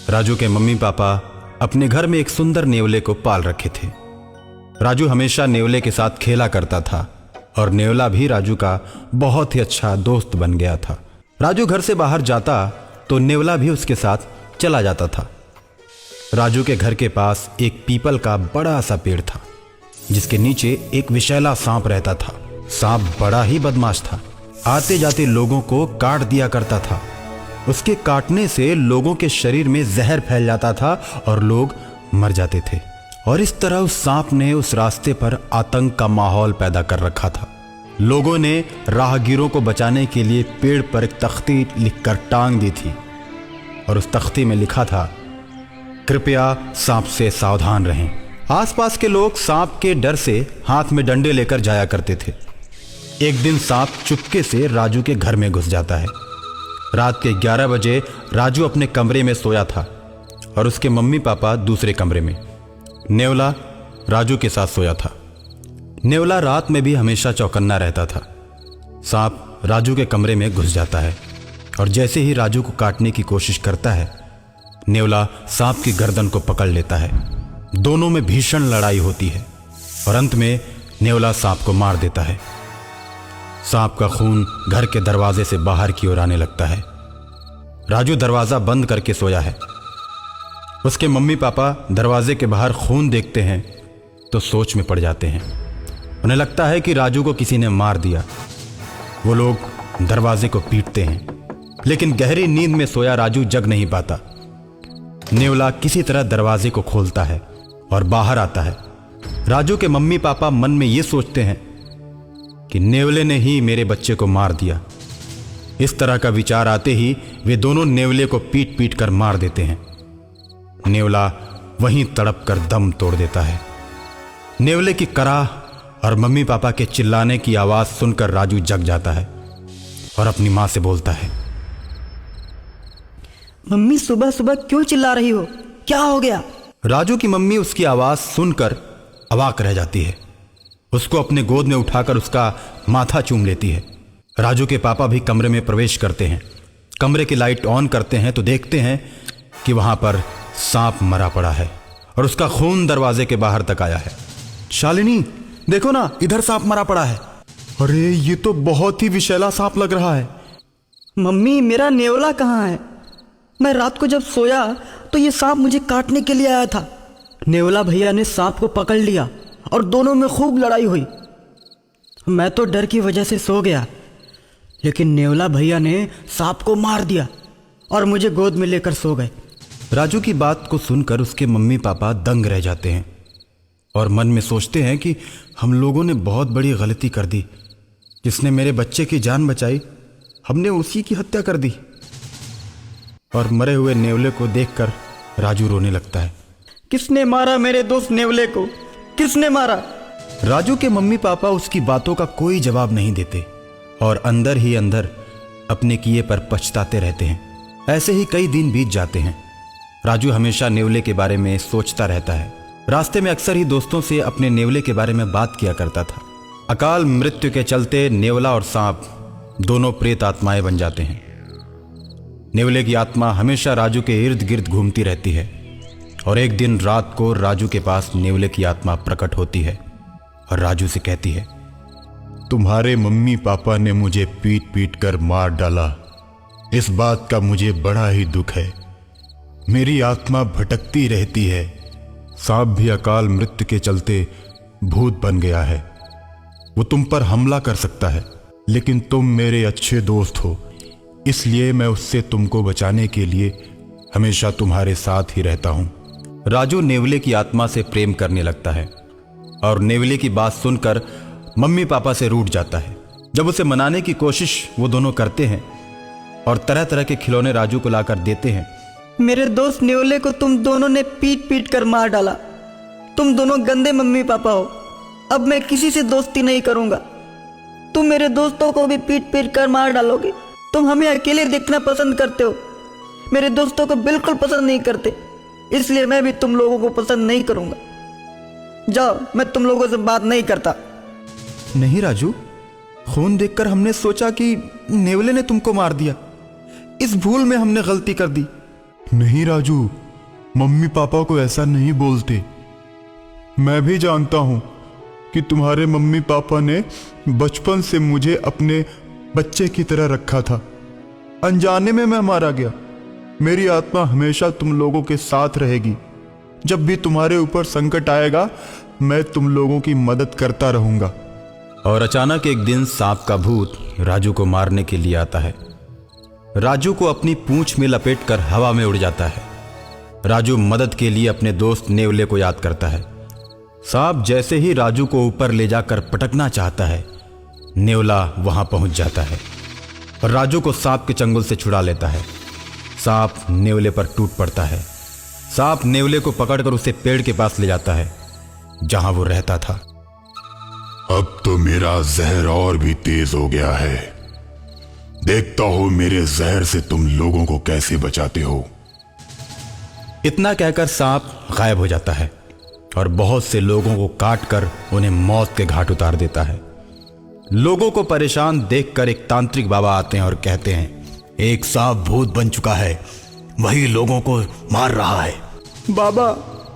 राजू के mummy papa अपने घर में एक सुंदर नेवले को पाल रखे थे। राजू हमेशा नेवले के साथ खेला करता था और नेवला भी राजू का बहुत ही अच्छा दोस्त बन गया था। राजू घर से बाहर जाता तो नेवला भी उसके साथ चला जाता था। राजू के घर के पास एक पीपल का बड़ा सा पेड़ था जिसके नीचे एक विषैला सांप रहता था। सांप बड़ा ही बदमाश था, आते जाते लोगों को काट दिया करता था। उसके काटने से लोगों के शरीर में जहर फैल जाता था और लोग मर जाते थे। और इस तरह उस सांप ने उस रास्ते पर आतंक का माहौल पैदा कर रखा था। लोगों ने राहगीरों को बचाने के लिए पेड़ पर एक तख्ती लिखकर टांग दी थी और उस तख्ती में लिखा था, कृपया सांप से सावधान रहें। आसपास के लोग सांप के डर से हाथ में डंडे लेकर जाया करते थे। एक दिन सांप चुपके से राजू के घर में घुस जाता है। रात के 11 बजे राजू अपने कमरे में सोया था और उसके मम्मी पापा दूसरे कमरे में। नेवला राजू के साथ सोया था। नेवला रात में भी हमेशा चौकन्ना रहता था। सांप राजू के कमरे में घुस जाता है और जैसे ही राजू को काटने की कोशिश करता है, नेवला सांप की गर्दन को पकड़ लेता है। दोनों में भीषण लड़ाई होती है और अंत में नेवला सांप को मार देता है। सांप का खून घर के दरवाजे से बाहर की ओर आने लगता है। राजू दरवाजा बंद करके सोया है। उसके मम्मी पापा दरवाजे के बाहर खून देखते हैं तो सोच में पड़ जाते हैं। उन्हें लगता है कि राजू को किसी ने मार दिया। वो लोग दरवाजे को पीटते हैं, लेकिन गहरी नींद में सोया राजू जग नहीं पाता। नेवला किसी तरह दरवाजे को खोलता है और बाहर आता है। राजू के मम्मी पापा मन में ये सोचते हैं कि नेवले ने ही मेरे बच्चे को मार दिया। इस तरह का विचार आते ही वे दोनों नेवले को पीट पीट कर मार देते हैं। नेवला वहीं तड़प कर दम तोड़ देता है। नेवले की कराह और मम्मी पापा के चिल्लाने की आवाज सुनकर राजू जग जाता है और अपनी मां से बोलता है, मम्मी सुबह सुबह क्यों चिल्ला रही हो? क्या हो गया? राजू की मम्मी उसकी आवाज सुनकर अवाक रह जाती है। उसको अपने गोद में उठाकर उसका माथा चूम लेती है। राजू के पापा भी कमरे में प्रवेश करते हैं। कमरे की लाइट ऑन करते हैं तो देखते हैं कि वहां पर सांप मरा पड़ा है और उसका खून दरवाजे के बाहर तक आया है। शालिनी, देखो ना, इधर सांप मरा पड़ा है। अरे ये तो बहुत ही विषैला सांप लग रहा है। मम्मी, मेरा नेवला कहाँ है? मैं रात को जब सोया तो ये सांप मुझे काटने के लिए आया था। नेवला भैया ने सांप को पकड़ लिया और दोनों में खूब लड़ाई हुई। मैं तो डर की वजह से सो गया, लेकिन नेवला भैया ने सांप को मार दिया और मुझे गोद में लेकर सो गए। राजू की बात को सुनकर उसके मम्मी पापा दंग रह जाते हैं और मन में सोचते हैं कि हम लोगों ने बहुत बड़ी गलती कर दी। जिसने मेरे बच्चे की जान बचाई, हमने उसी की हत्या कर दी। और मरे हुए नेवले को देखकर राजू रोने लगता है। किसने मारा मेरे दोस्त नेवले को? किसने मारा? राजू के मम्मी पापा उसकी बातों का कोई जवाब नहीं देते और अंदर ही अंदर अपने किए पर पछताते रहते हैं। ऐसे ही कई दिन बीत जाते हैं। राजू हमेशा नेवले के बारे में सोचता रहता है। रास्ते में अक्सर ही दोस्तों से अपने नेवले के बारे में बात किया करता था। अकाल मृत्यु के चलते नेवला और सांप दोनों प्रेत आत्माएं बन जाते हैं। नेवले की आत्मा हमेशा राजू के इर्द गिर्द घूमती रहती है और एक दिन रात को राजू के पास नेवले की आत्मा प्रकट होती है और राजू से कहती है, तुम्हारे मम्मी पापा ने मुझे पीट पीट कर मार डाला। इस बात का मुझे बड़ा ही दुख है। मेरी आत्मा भटकती रहती है। सांप भी अकाल मृत्यु के चलते भूत बन गया है। वो तुम पर हमला कर सकता है, लेकिन तुम मेरे अच्छे दोस्त हो, इसलिए मैं उससे तुमको बचाने के लिए हमेशा तुम्हारे साथ ही रहता हूं। राजू नेवले की आत्मा से प्रेम करने लगता है और नेवले की बात सुनकर मम्मी पापा से रूठ जाता है। जब उसे मनाने की कोशिश वो दोनों करते हैं और तरह तरह के खिलौने राजू को लाकर देते हैं। मेरे दोस्त नेवले को तुम दोनों ने पीट पीट कर मार डाला। तुम दोनों गंदे मम्मी पापा हो। अब मैं किसी से दोस्ती नहीं करूंगा। तुम मेरे दोस्तों को भी पीट पीट कर मार डालोगे। तुम हमें अकेले देखना पसंद करते हो, मेरे दोस्तों को बिल्कुल पसंद नहीं करते, इसलिए मैं भी तुम लोगों को पसंद नहीं करूंगा। जाओ, मैं तुम लोगों से बात नहीं करता। नहीं राजू, खून देखकर हमने सोचा कि नेवले ने तुमको मार दिया। इस भूल में हमने गलती कर दी, नहीं राजू, मम्मी पापा को ऐसा नहीं बोलते। मैं भी जानता हूं कि तुम्हारे मम्मी पापा ने बचपन से मुझे अपने बच्चे की तरह रखा था। अनजाने में मैं मारा गया। मेरी आत्मा हमेशा तुम लोगों के साथ रहेगी। जब भी तुम्हारे ऊपर संकट आएगा, मैं तुम लोगों की मदद करता रहूंगा। और अचानक एक दिन सांप का भूत राजू को मारने के लिए आता है। राजू को अपनी पूंछ में लपेटकर हवा में उड़ जाता है। राजू मदद के लिए अपने दोस्त नेवले को याद करता है। सांप जैसे ही राजू को ऊपर ले जाकर पटकना चाहता है, नेवला वहां पहुंच जाता है और राजू को सांप के चंगुल से छुड़ा लेता है। सांप नेवले पर टूट पड़ता है। सांप नेवले को पकड़कर उसे पेड़ के पास ले जाता है जहां वो रहता था। अब तो मेरा जहर और भी तेज हो गया है। देखता हो मेरे जहर से तुम लोगों को कैसे बचाते हो। इतना कहकर सांप गायब हो जाता है और बहुत से लोगों को काटकर उन्हें मौत के घाट उतार देता है। लोगों को परेशान देखकर एक तांत्रिक बाबा आते हैं और कहते हैं, एक सांप भूत बन चुका है, वही लोगों को मार रहा है। बाबा,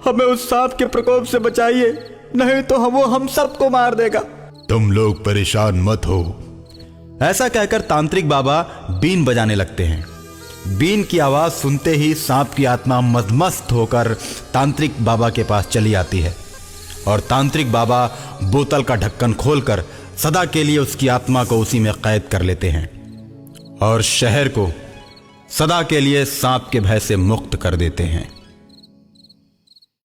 हमें उस सांप के प्रकोप से बचाइए, नहीं तो वो हम सबको मार देगा। तुम लोग परेशान मत हो। ऐसा कहकर तांत्रिक बाबा बीन बजाने लगते हैं। बीन की आवाज सुनते ही सांप की आत्मा मदमस्त होकर तांत्रिक बाबा के पास चली आती है और तांत्रिक बाबा बोतल का ढक्कन खोलकर सदा के लिए उसकी आत्मा को उसी में कैद कर लेते हैं और शहर को सदा के लिए सांप के भय से मुक्त कर देते हैं।